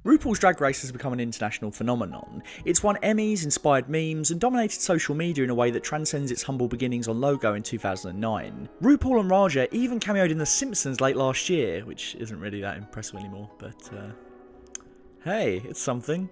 RuPaul's Drag Race has become an international phenomenon. It's won Emmys, inspired memes, and dominated social media in a way that transcends its humble beginnings on Logo in 2009. RuPaul and Raja even cameoed in The Simpsons late last year, which isn't really that impressive anymore, but hey, it's something.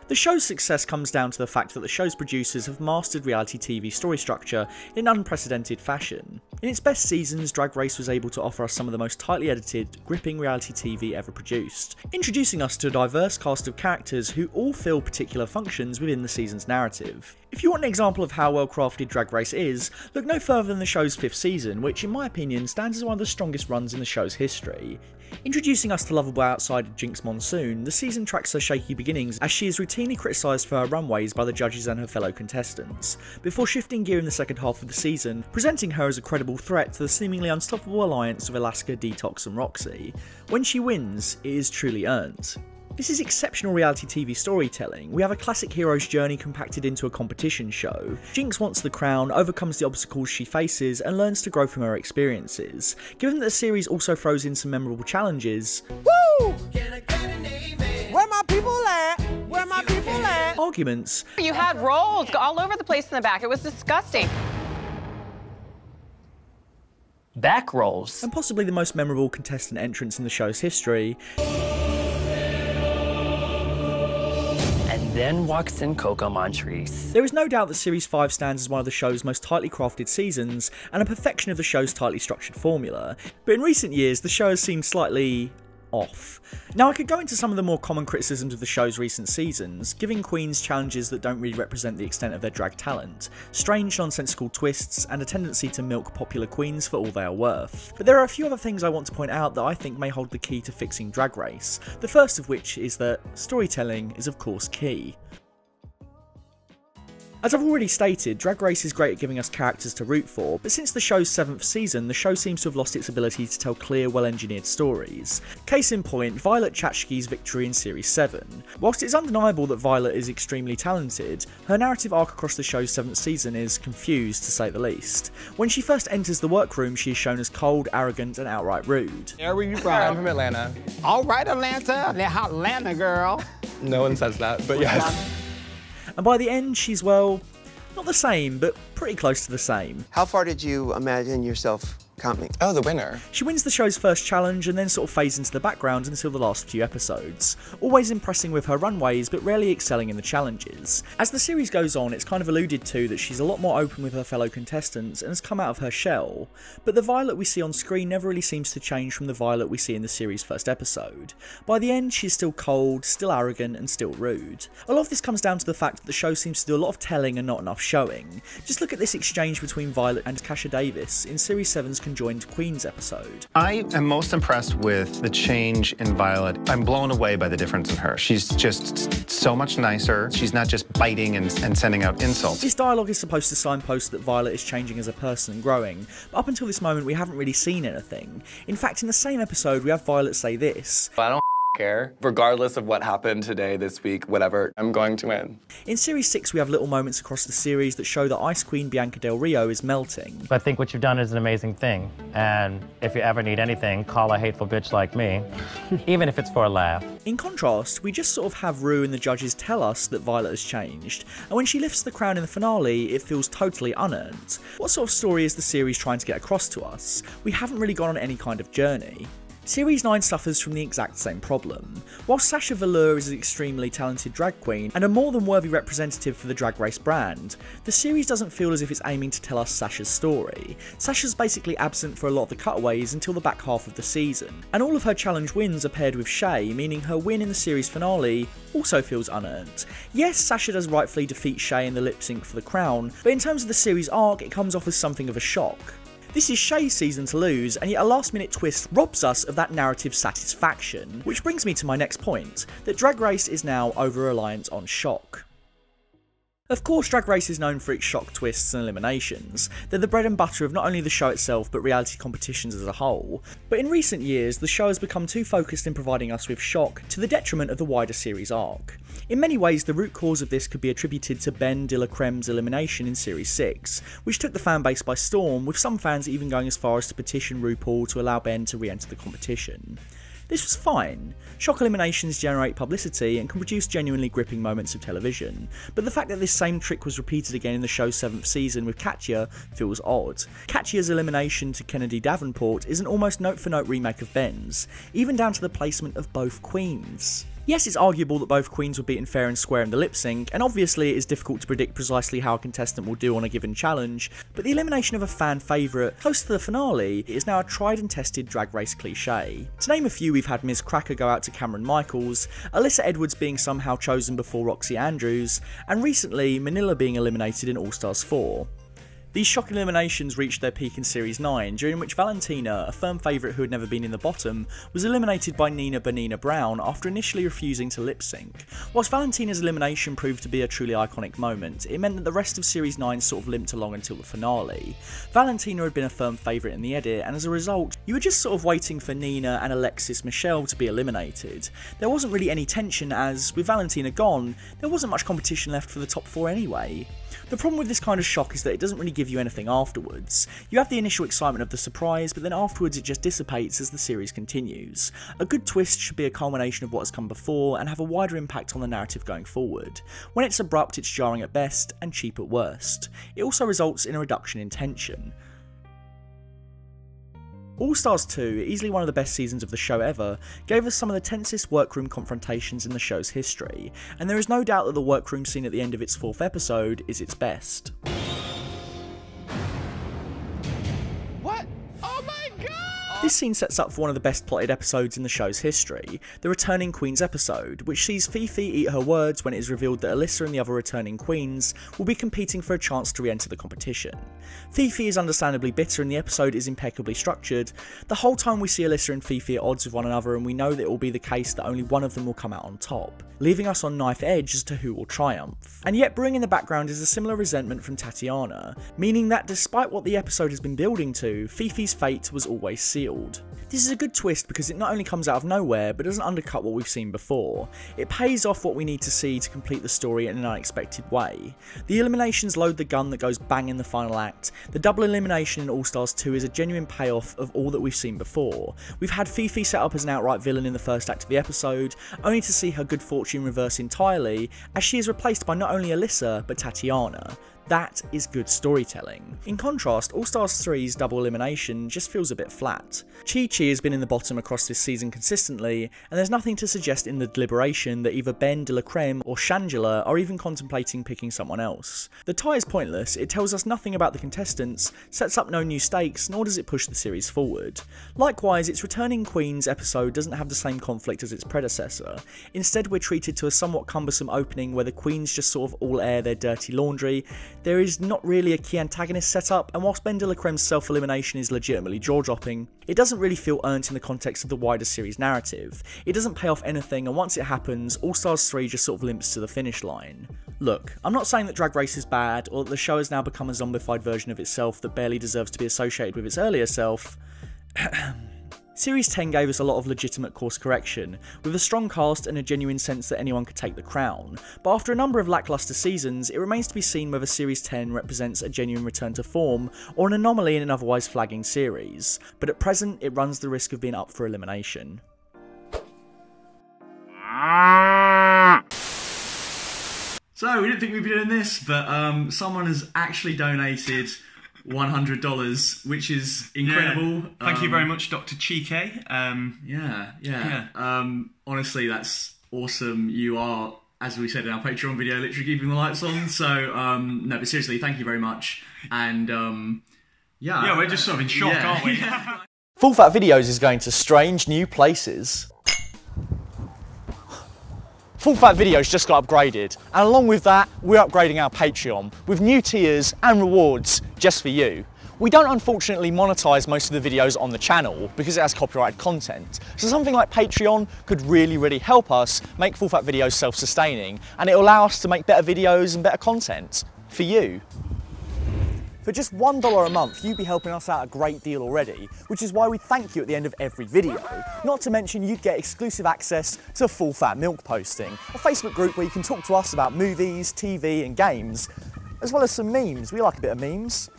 The show's success comes down to the fact that the show's producers have mastered reality TV story structure in unprecedented fashion. In its best seasons, Drag Race was able to offer us some of the most tightly edited, gripping reality TV ever produced, introducing us to a diverse cast of characters who all fill particular functions within the season's narrative. If you want an example of how well crafted Drag Race is, look no further than the show's 5th season, which in my opinion stands as one of the strongest runs in the show's history. Introducing us to lovable outsider Jinx Monsoon, the season tracks her shaky beginnings as she is routinely criticised for her runways by the judges and her fellow contestants, before shifting gear in the second half of the season, presenting her as a credible threat to the seemingly unstoppable alliance of Alaska, Detox and Roxy. When she wins, it is truly earned. This is exceptional reality TV storytelling. We have a classic hero's journey compacted into a competition show. Jinx wants the crown, overcomes the obstacles she faces, and learns to grow from her experiences. Given that the series also throws in some memorable challenges, woo! Where my people at? Where my people at? Arguments. You had rolls all over the place in the back. It was disgusting. Back rolls. And possibly the most memorable contestant entrance in the show's history. Then walks in Coco Montrese. There is no doubt that Series 5 stands as one of the show's most tightly crafted seasons and a perfection of the show's tightly structured formula, but in recent years the show has seemed slightly off. Now I could go into some of the more common criticisms of the show's recent seasons, giving queens challenges that don't really represent the extent of their drag talent, strange nonsensical twists, and a tendency to milk popular queens for all they are worth. But there are a few other things I want to point out that I think may hold the key to fixing Drag Race, the first of which is that storytelling is of course key. As I've already stated, Drag Race is great at giving us characters to root for, but since the show's 7th season, the show seems to have lost its ability to tell clear, well-engineered stories. Case in point, Violet Chachki's victory in Series 7. Whilst it's undeniable that Violet is extremely talented, her narrative arc across the show's 7th season is confused, to say the least. When she first enters the workroom, she is shown as cold, arrogant, and outright rude. Where are you from? I'm from Atlanta. All right, Atlanta. Atlanta, girl. No one says that, but yes. And by the end, she's, well, not the same, but pretty close to the same. How far did you imagine yourself coming? Oh, the winner. She wins the show's first challenge and then sort of fades into the background until the last few episodes, always impressing with her runways but rarely excelling in the challenges. As the series goes on, it's kind of alluded to that she's a lot more open with her fellow contestants and has come out of her shell, but the Violet we see on screen never really seems to change from the Violet we see in the series' first episode. By the end, she's still cold, still arrogant, and still rude. A lot of this comes down to the fact that the show seems to do a lot of telling and not enough showing. Just look at this exchange between Violet and Kasha Davis in Series 7's conjoined Queens episode. I am most impressed with the change in Violet. I'm blown away by the difference in her. She's just so much nicer. She's not just biting and sending out insults. This dialogue is supposed to signpost that Violet is changing as a person and growing, but up until this moment we haven't really seen anything. In fact, in the same episode we have Violet say this: I don't care. Regardless of what happened today, this week, whatever, I'm going to win. In Series 6 we have little moments across the series that show that Ice Queen Bianca Del Rio is melting. I think what you've done is an amazing thing, and if you ever need anything, call a hateful bitch like me, even if it's for a laugh. In contrast, we just sort of have Rue and the judges tell us that Violet has changed, and when she lifts the crown in the finale, it feels totally unearned. What sort of story is the series trying to get across to us? We haven't really gone on any kind of journey. Series 9 suffers from the exact same problem. While Sasha Velour is an extremely talented drag queen and a more than worthy representative for the Drag Race brand, the series doesn't feel as if it's aiming to tell us Sasha's story. Sasha's basically absent for a lot of the cutaways until the back half of the season, and all of her challenge wins are paired with Shay, meaning her win in the series finale also feels unearned. Yes, Sasha does rightfully defeat Shay in the lip sync for the crown, but in terms of the series arc, it comes off as something of a shock. This is Shay's season to lose, and yet a last minute twist robs us of that narrative satisfaction. Which brings me to my next point, that Drag Race is now over-reliant on shock. Of course, Drag Race is known for its shock twists and eliminations. They're the bread and butter of not only the show itself, but reality competitions as a whole. But in recent years, the show has become too focused in providing us with shock, to the detriment of the wider series arc. In many ways, the root cause of this could be attributed to Ben de la Creme's elimination in Series 6, which took the fanbase by storm, with some fans even going as far as to petition RuPaul to allow Ben to re-enter the competition. This was fine. Shock eliminations generate publicity and can produce genuinely gripping moments of television, but the fact that this same trick was repeated again in the show's 7th season with Katya feels odd. Katya's elimination to Kennedy Davenport is an almost note-for-note remake of Ben's, even down to the placement of both queens. Yes, it's arguable that both queens were beaten fair and square in the lip sync, and obviously it is difficult to predict precisely how a contestant will do on a given challenge, but the elimination of a fan favourite close to the finale is now a tried and tested Drag Race cliché. To name a few, we've had Ms. Cracker go out to Cameron Michaels, Alyssa Edwards being somehow chosen before Roxy Andrews, and recently Manila being eliminated in All Stars 4. These shocking eliminations reached their peak in Series 9, during which Valentina, a firm favourite who had never been in the bottom, was eliminated by Nina Bonina Brown after initially refusing to lip sync. Whilst Valentina's elimination proved to be a truly iconic moment, it meant that the rest of Series 9 sort of limped along until the finale. Valentina had been a firm favourite in the edit, and as a result, you were just sort of waiting for Nina and Alexis Michelle to be eliminated. There wasn't really any tension as, with Valentina gone, there wasn't much competition left for the top 4 anyway. The problem with this kind of shock is that it doesn't really give you anything afterwards. You have the initial excitement of the surprise, but then afterwards it just dissipates as the series continues. A good twist should be a culmination of what has come before and have a wider impact on the narrative going forward. When it's abrupt, it's jarring at best and cheap at worst. It also results in a reduction in tension. All Stars 2, easily one of the best seasons of the show ever, gave us some of the tensest workroom confrontations in the show's history, and there is no doubt that the workroom scene at the end of its 4th episode is its best. This scene sets up for one of the best plotted episodes in the show's history, the Returning Queens episode, which sees Fifi eat her words when it is revealed that Alyssa and the other returning queens will be competing for a chance to re-enter the competition. Fifi is understandably bitter and the episode is impeccably structured. The whole time we see Alyssa and Fifi at odds with one another, and we know that it will be the case that only one of them will come out on top, leaving us on knife edge as to who will triumph. And yet brewing in the background is a similar resentment from Tatiana, meaning that despite what the episode has been building to, Fifi's fate was always sealed. This is a good twist because it not only comes out of nowhere, but doesn't undercut what we've seen before. It pays off what we need to see to complete the story in an unexpected way. The eliminations load the gun that goes bang in the final act. The double elimination in All Stars 2 is a genuine payoff of all that we've seen before. We've had Fifi set up as an outright villain in the first act of the episode, only to see her good fortune reverse entirely, as she is replaced by not only Alyssa, but Tatiana. That is good storytelling. In contrast, All Stars 3's double elimination just feels a bit flat. Chi Chi has been in the bottom across this season consistently, and there's nothing to suggest in the deliberation that either Ben de la Creme or Shangela are even contemplating picking someone else. The tie is pointless, it tells us nothing about the contestants, sets up no new stakes, nor does it push the series forward. Likewise, its Returning Queens episode doesn't have the same conflict as its predecessor. Instead, we're treated to a somewhat cumbersome opening where the queens just sort of all air their dirty laundry. There is not really a key antagonist set up, and whilst Ben de la Creme's self-elimination is legitimately jaw-dropping, it doesn't really feel earned in the context of the wider series narrative. It doesn't pay off anything, and once it happens, All Stars 3 just sort of limps to the finish line. Look, I'm not saying that Drag Race is bad, or that the show has now become a zombified version of itself that barely deserves to be associated with its earlier self. Series 10 gave us a lot of legitimate course correction, with a strong cast and a genuine sense that anyone could take the crown, but after a number of lacklustre seasons, it remains to be seen whether Series 10 represents a genuine return to form, or an anomaly in an otherwise flagging series, but at present it runs the risk of being up for elimination. So, we didn't think we'd be doing this, but someone has actually donated $100, which is incredible. Yeah. Thank you very much, Dr. Chike. Honestly, that's awesome. You are, as we said in our Patreon video, literally keeping the lights on. So, no, but seriously, thank you very much. And, yeah, we're just sort of in shock, aren't we? Full Fat Videos is going to strange new places. Full Fat Videos just got upgraded, and along with that, we're upgrading our Patreon with new tiers and rewards just for you. We don't unfortunately monetize most of the videos on the channel because it has copyrighted content, so something like Patreon could really help us make Full Fat Videos self-sustaining, and it'll allow us to make better videos and better content for you. For just $1 a month, you'd be helping us out a great deal already, which is why we thank you at the end of every video. Not to mention you'd get exclusive access to Full Fat Milk Posting, a Facebook group where you can talk to us about movies, TV and games, as well as some memes. We like a bit of memes.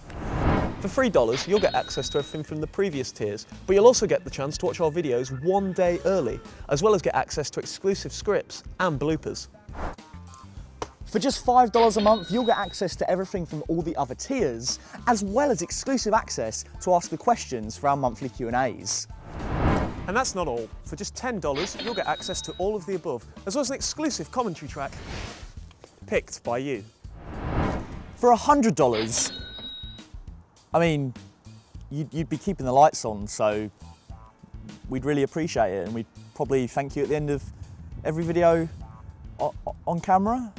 For $3, you'll get access to everything from the previous tiers, but you'll also get the chance to watch our videos one day early, as well as get access to exclusive scripts and bloopers. For just $5 a month, you'll get access to everything from all the other tiers, as well as exclusive access to ask the questions for our monthly Q&As. And that's not all. For just $10, you'll get access to all of the above, as well as an exclusive commentary track picked by you. For $100, I mean, you'd be keeping the lights on, so we'd really appreciate it, and we'd probably thank you at the end of every video on camera.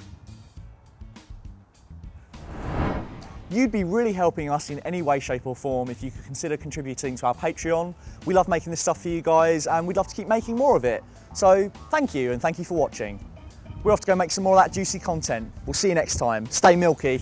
You'd be really helping us in any way, shape or form if you could consider contributing to our Patreon. We love making this stuff for you guys, and we'd love to keep making more of it. So thank you, and thank you for watching. We're off to go make some more of that juicy content. We'll see you next time. Stay milky.